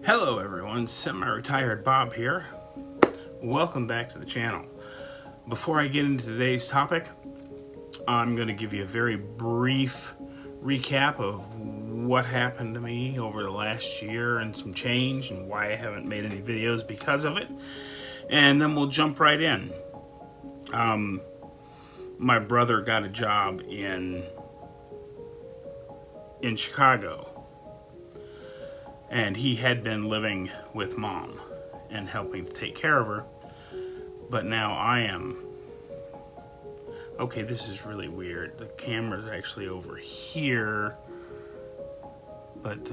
Hello everyone, Semi-Retired Bob here. Welcome back to the channel. Before I get into today's topic, I'm going to give you a very brief recap of what happened to me over the last year and some change and why I haven't made any videos because of it. And then we'll jump right in. My brother got a job in Chicago. And he had been living with Mom and helping to take care of her. But now I am... Okay, this is really weird. The camera's actually over here. But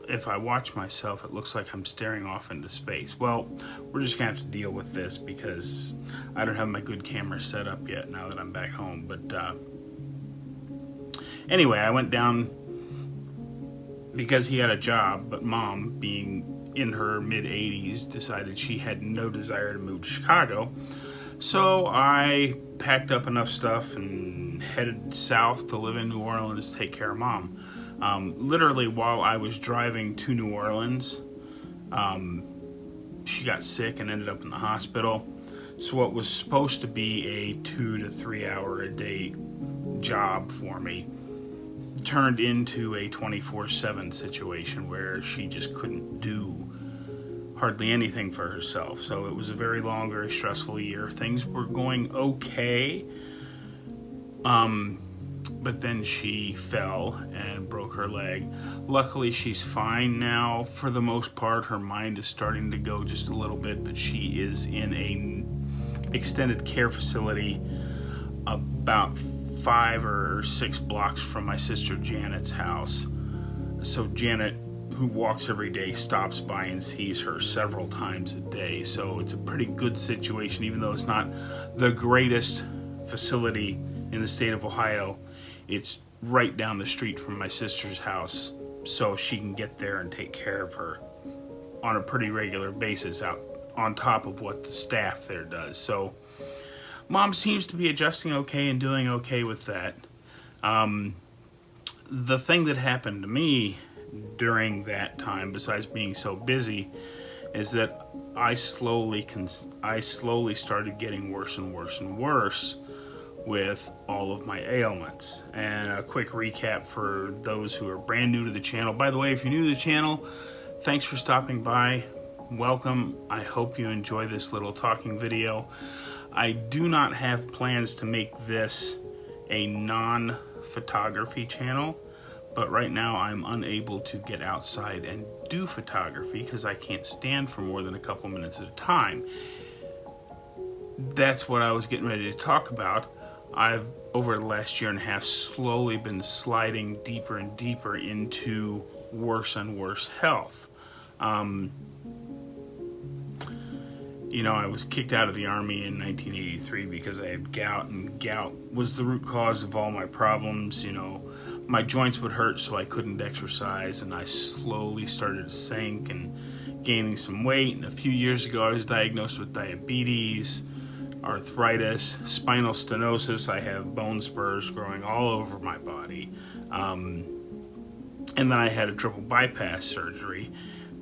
if I watch myself, it looks like I'm staring off into space. Well, we're just going to have to deal with this because I don't have my good camera set up yet now that I'm back home. But anyway, I went down... because he had a job, but Mom, being in her mid-80s, decided she had no desire to move to Chicago. So I packed up enough stuff and headed south to live in New Orleans to take care of Mom. Literally, while I was driving to New Orleans, she got sick and ended up in the hospital. So what was supposed to be a 2 to 3 hour a day job for me turned into a 24/7 situation where she just couldn't do hardly anything for herself. So it was a very long, very stressful year. Things were going okay, but then she fell and broke her leg. Luckily, she's fine now for the most part. Her mind is starting to go just a little bit, but she is in a extended care facility about 5 or 6 blocks from my sister Janet's house. So Janet, who walks every day, stops by and sees her several times a day. So it's a pretty good situation, even though it's not the greatest facility in the state of Ohio. It's right down the street from my sister's house, so she can get there and take care of her on a pretty regular basis out on top of what the staff there does. So Mom seems to be adjusting okay and doing okay with that. The thing that happened to me during that time, besides being so busy, is that I slowly started getting worse and worse and worse with all of my ailments. And a quick recap for those who are brand new to the channel. By the way, if you're new to the channel, thanks for stopping by. Welcome. I hope you enjoy this little talking video. I do not have plans to make this a non-photography channel, but right now I'm unable to get outside and do photography because I can't stand for more than a couple minutes at a time. That's what I was getting ready to talk about. I've, over the last year and a half, slowly been sliding deeper and deeper into worse and worse health. You know, I was kicked out of the Army in 1983 because I had gout, and gout was the root cause of all my problems. You know, my joints would hurt, so I couldn't exercise, and I slowly started to sink and gaining some weight. And a few years ago, I was diagnosed with diabetes, arthritis, spinal stenosis. I have bone spurs growing all over my body. And then I had a triple bypass surgery,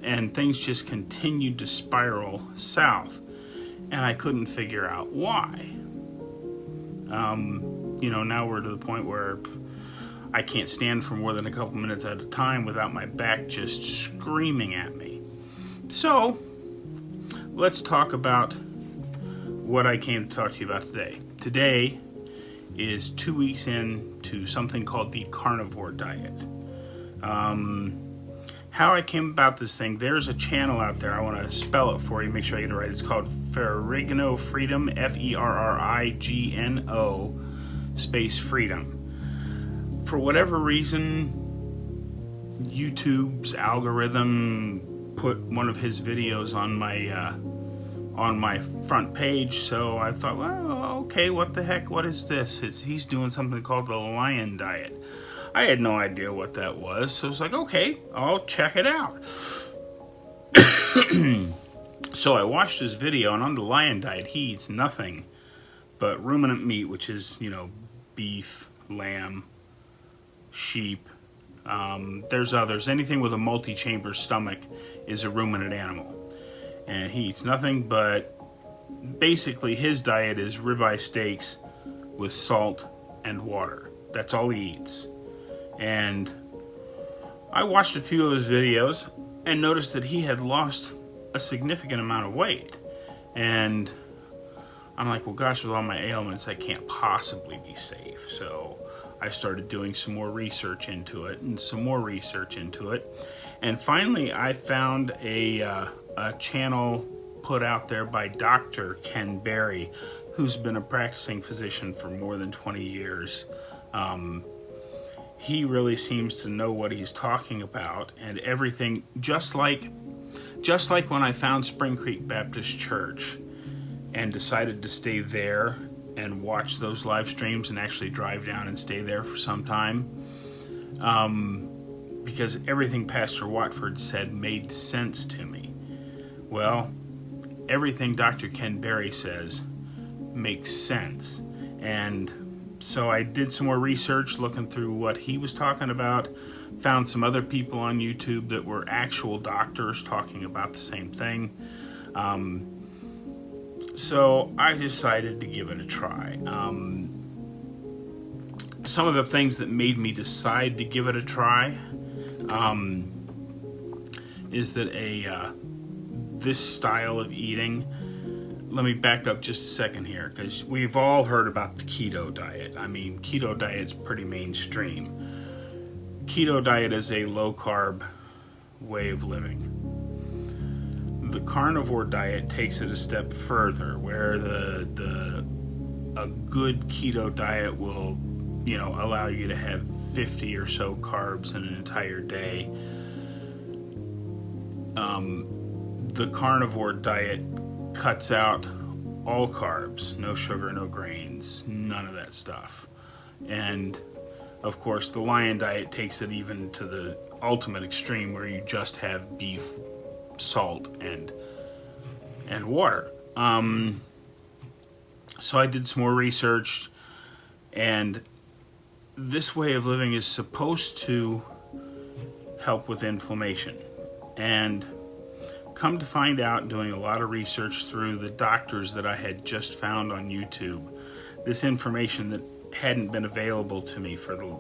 and things just continued to spiral south, and I couldn't figure out why. You know, now we're to the point where I can't stand for more than a couple minutes at a time without my back just screaming at me. So, let's talk about what I came to talk to you about today. Today is 2 weeks into something called the Carnivore diet. How I came about this thing, there's a channel out there. I want to spell it for you, make sure I get it right. It's called Ferrigno Freedom, Ferrigno space Freedom. For whatever reason, YouTube's algorithm put one of his videos on my front page, so I thought, well, okay, what the heck, what is this? He's doing something called the Lion Diet. I had no idea what that was, so it's like, okay, I'll check it out. So I watched his video, and on the Lion Diet, he eats nothing but ruminant meat, which is, you know, beef, lamb, sheep, There's others. Anything with a multi-chamber stomach is a ruminant animal. And he eats nothing but, basically his diet is ribeye steaks with salt and water. That's all he eats. And I watched a few of his videos and noticed that he had lost a significant amount of weight. And I'm like, well, gosh, with all my ailments, that can't possibly be safe. So I started doing some more research into it and some more research into it. And finally, I found a channel put out there by Dr. Ken Berry, who's been a practicing physician for more than 20 years. He really seems to know what he's talking about, and everything, just like when I found Spring Creek Baptist Church and decided to stay there and watch those live streams and actually drive down and stay there for some time, because everything Pastor Watford said made sense to me. Well, everything Dr. Ken Berry says makes sense. And so I did some more research looking through what he was talking about, found some other people on YouTube that were actual doctors talking about the same thing. So I decided to give it a try. Some of the things that made me decide to give it a try is that this style of eating, let me back up just a second here, because we've all heard about the keto diet. I mean, keto diet's pretty mainstream. Keto diet is a low-carb way of living. The carnivore diet takes it a step further, where a good keto diet will, allow you to have 50 or so carbs in an entire day. The carnivore diet cuts out all carbs, no sugar, no grains, none of that stuff. And of course, the lion diet takes it even to the ultimate extreme, where you just have beef, salt, and water. So I did some more research, and this way of living is supposed to help with inflammation. And come to find out, doing a lot of research through the doctors that I had just found on YouTube, this information that hadn't been available to me for the,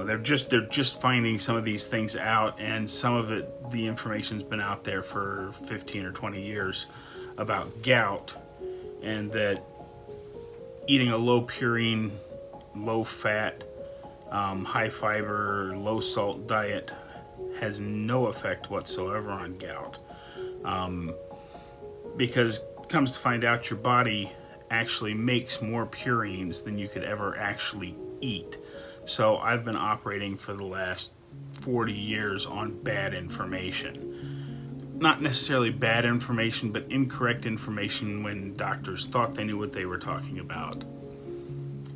they're just finding some of these things out, and some of it, the information's been out there for 15 or 20 years about gout, and that eating a low purine, low fat, high fiber, low salt diet has no effect whatsoever on gout, because comes to find out, your body actually makes more purines than you could ever actually eat. So I've been operating for the last 40 years on bad information. Not necessarily bad information, but incorrect information when doctors thought they knew what they were talking about.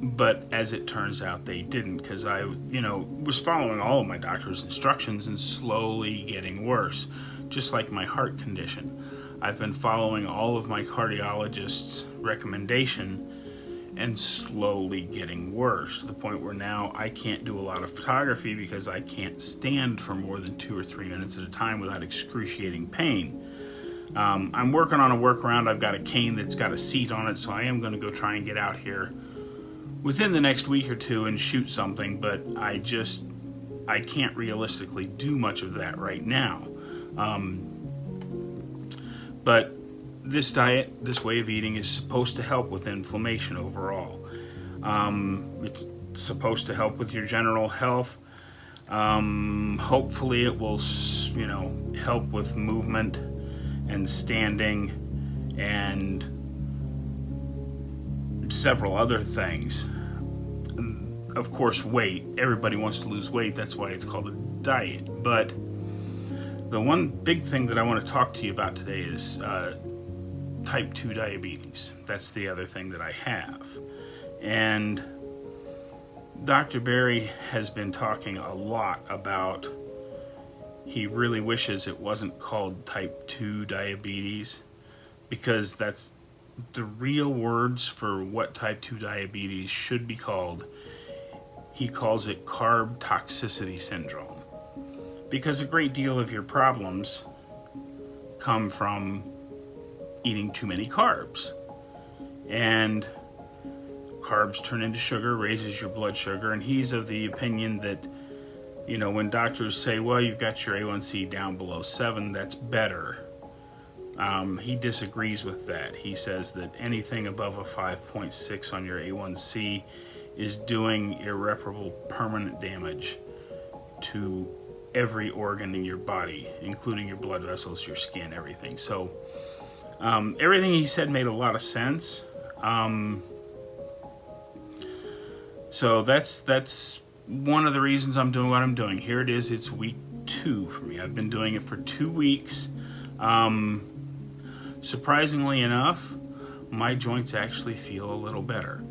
But as it turns out, they didn't, because I, was following all of my doctor's instructions and slowly getting worse. Just like my heart condition. I've been following all of my cardiologist's recommendation and slowly getting worse, to the point where now I can't do a lot of photography because I can't stand for more than 2 or 3 minutes at a time without excruciating pain. I'm working on a workaround. I've got a cane that's got a seat on it, so I am going to go try and get out here within the next week or two and shoot something, but I can't realistically do much of that right now. But this diet, this way of eating, is supposed to help with inflammation overall. It's supposed to help with your general health. Hopefully it will, help with movement and standing and several other things. Of course, weight. Everybody wants to lose weight. That's why it's called a diet. But the one big thing that I want to talk to you about today is type 2 diabetes. That's the other thing that I have. And Dr. Berry has been talking a lot about, he really wishes it wasn't called type 2 diabetes, because that's the real words for what type 2 diabetes should be called, He calls it carb toxicity syndrome, because a great deal of your problems come from eating too many carbs. And carbs turn into sugar, raises your blood sugar, and he's of the opinion that, you know, when doctors say, well, you've got your A1C down below 7, that's better. He disagrees with that. He says that anything above a 5.6 on your A1C is doing irreparable permanent damage to every organ in your body, including your blood vessels, your skin, everything. So everything he said made a lot of sense. So that's one of the reasons I'm doing what I'm doing. Here it is. It's week 2 for me. I've been doing it for 2 weeks. Surprisingly enough, my joints actually feel a little better.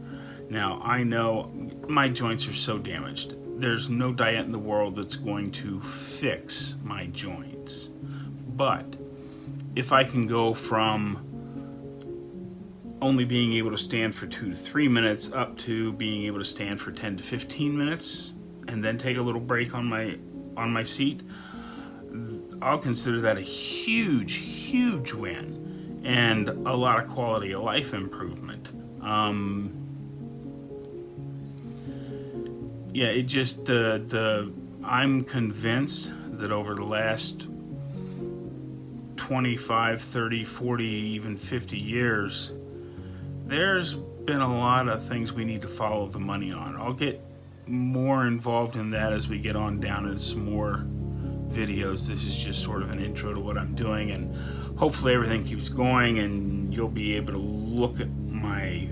Now, I know my joints are so damaged. There's no diet in the world that's going to fix my joints. But if I can go from only being able to stand for 2 to 3 minutes up to being able to stand for 10 to 15 minutes and then take a little break on my seat, I'll consider that a huge win and a lot of quality of life improvement. Yeah, it just I'm convinced that over the last 25, 30, 40, even 50 years, there's been a lot of things we need to follow the money on. I'll get more involved in that as we get on down into some more videos. This is just sort of an intro to what I'm doing, and hopefully everything keeps going and you'll be able to look at my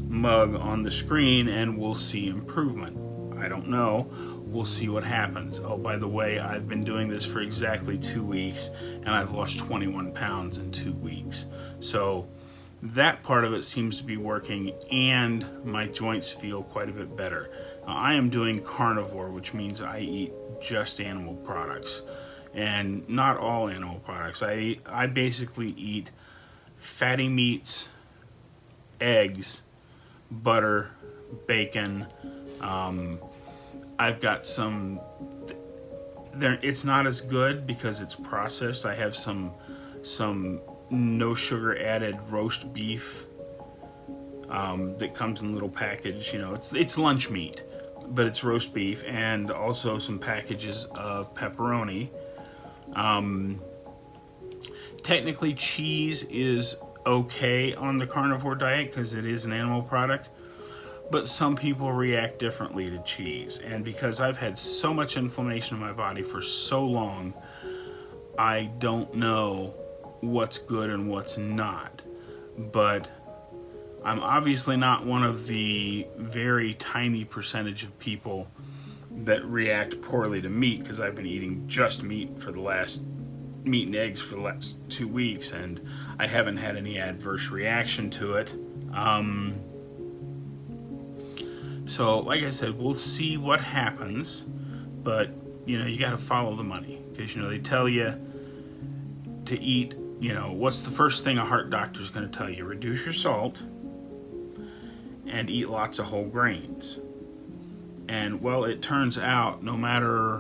mug on the screen and we'll see improvement. I don't know. We'll see what happens. Oh, by the way, I've been doing this for exactly 2 weeks and I've lost 21 pounds in 2 weeks. So that part of it seems to be working, and my joints feel quite a bit better. I am doing carnivore, which means I eat just animal products, and not all animal products. I basically eat fatty meats, eggs, butter, bacon. I've got some there. It's not as good because it's processed. I have some no sugar added roast beef that comes in a little package. You know, it's lunch meat, but it's roast beef, and also some packages of pepperoni. Technically, cheese is okay on the carnivore diet because it is an animal product, but some people react differently to cheese. And because I've had so much inflammation in my body for so long, I don't know what's good and what's not. But I'm obviously not one of the very tiny percentage of people that react poorly to meat, because I've been eating just meat and eggs for the last 2 weeks, and I haven't had any adverse reaction to it. So like I said, we'll see what happens, but you know, you got to follow the money, because you know they tell you to eat, you know, what's the first thing a heart doctor is going to tell you? Reduce your salt and eat lots of whole grains. And well, it turns out no matter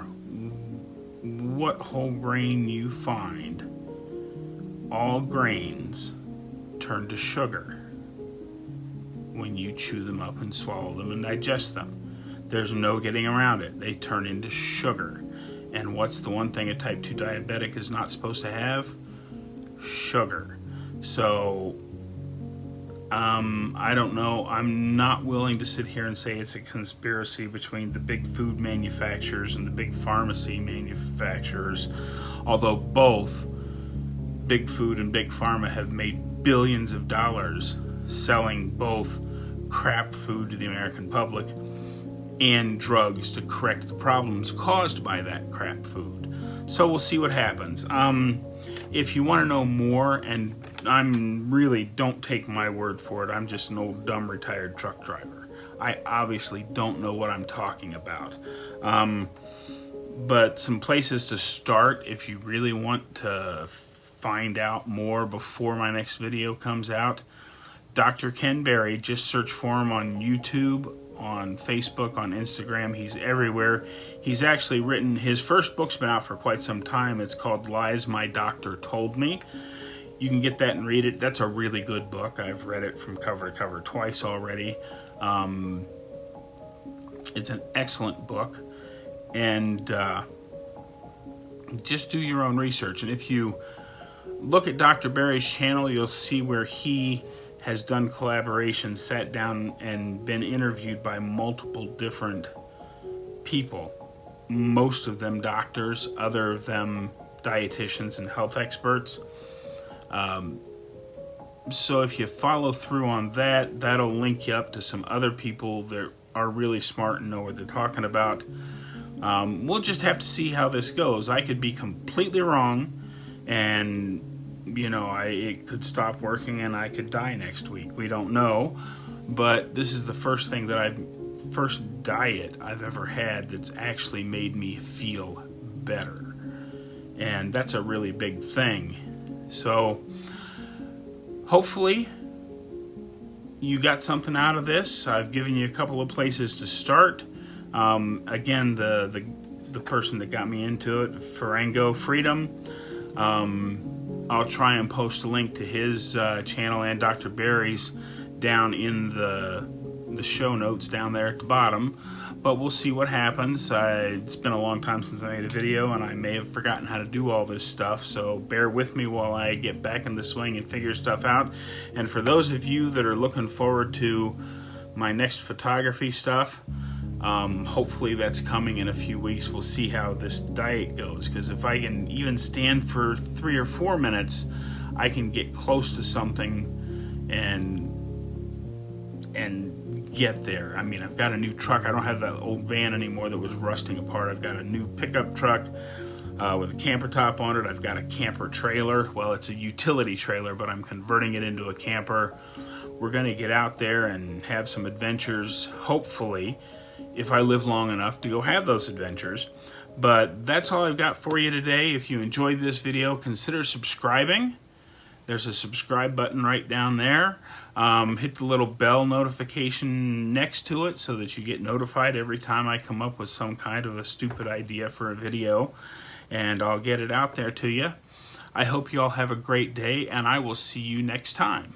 what whole grain you find, all grains turn to sugar when you chew them up and swallow them and digest them. There's no getting around it. They turn into sugar. And what's the one thing a type 2 diabetic is not supposed to have? Sugar. So I don't know. I'm not willing to sit here and say it's a conspiracy between the big food manufacturers and the big pharmacy manufacturers, although both big food and big pharma have made billions of dollars selling both crap food to the American public and drugs to correct the problems caused by that crap food. So we'll see what happens. If you want to know more, and I'm really, don't take my word for it, I'm just an old dumb retired truck driver. I obviously don't know what I'm talking about. But some places to start if you really want to find out more before my next video comes out: Dr. Ken Berry. Just search for him on YouTube on Facebook, on Instagram. He's everywhere. He's actually written, his first book's been out for quite some time. It's called Lies My Doctor Told Me. You can get that and read it. That's a really good book. I've read it from cover to cover twice already. It's an excellent book. And just do your own research. And if you look at Dr. Barry's channel, you'll see where he has done collaborations, sat down and been interviewed by multiple different people. Most of them doctors, other of them dietitians and health experts. So if you follow through on that, that'll link you up to some other people that are really smart and know what they're talking about. We'll just have to see how this goes. I could be completely wrong, and it could stop working and I could die next week. We don't know, but this is the first diet I've ever had that's actually made me feel better, and that's a really big thing. So hopefully you got something out of this. I've given you a couple of places to start. Again, the person that got me into it, Farango Freedom, I'll try and post a link to his channel and Dr. Barry's down in the show notes down there at the bottom. But we'll see what happens. It's been a long time since I made a video, and I may have forgotten how to do all this stuff, so bear with me while I get back in the swing and figure stuff out. And for those of you that are looking forward to my next photography stuff, hopefully that's coming in a few weeks. We'll see how this diet goes, because if I can even stand for 3 or 4 minutes, I can get close to something and get there. I mean, I've got a new truck. I don't have that old van anymore that was rusting apart. I've got a new pickup truck with a camper top on it. I've got a camper trailer. Well, it's a utility trailer, but I'm converting it into a camper. We're going to get out there and have some adventures, hopefully, if I live long enough to go have those adventures. But that's all I've got for you today. If you enjoyed this video, consider subscribing. There's a subscribe button right down there. Hit the little bell notification next to it so that you get notified every time I come up with some kind of a stupid idea for a video, and I'll get it out there to you. I hope you all have a great day, and I will see you next time.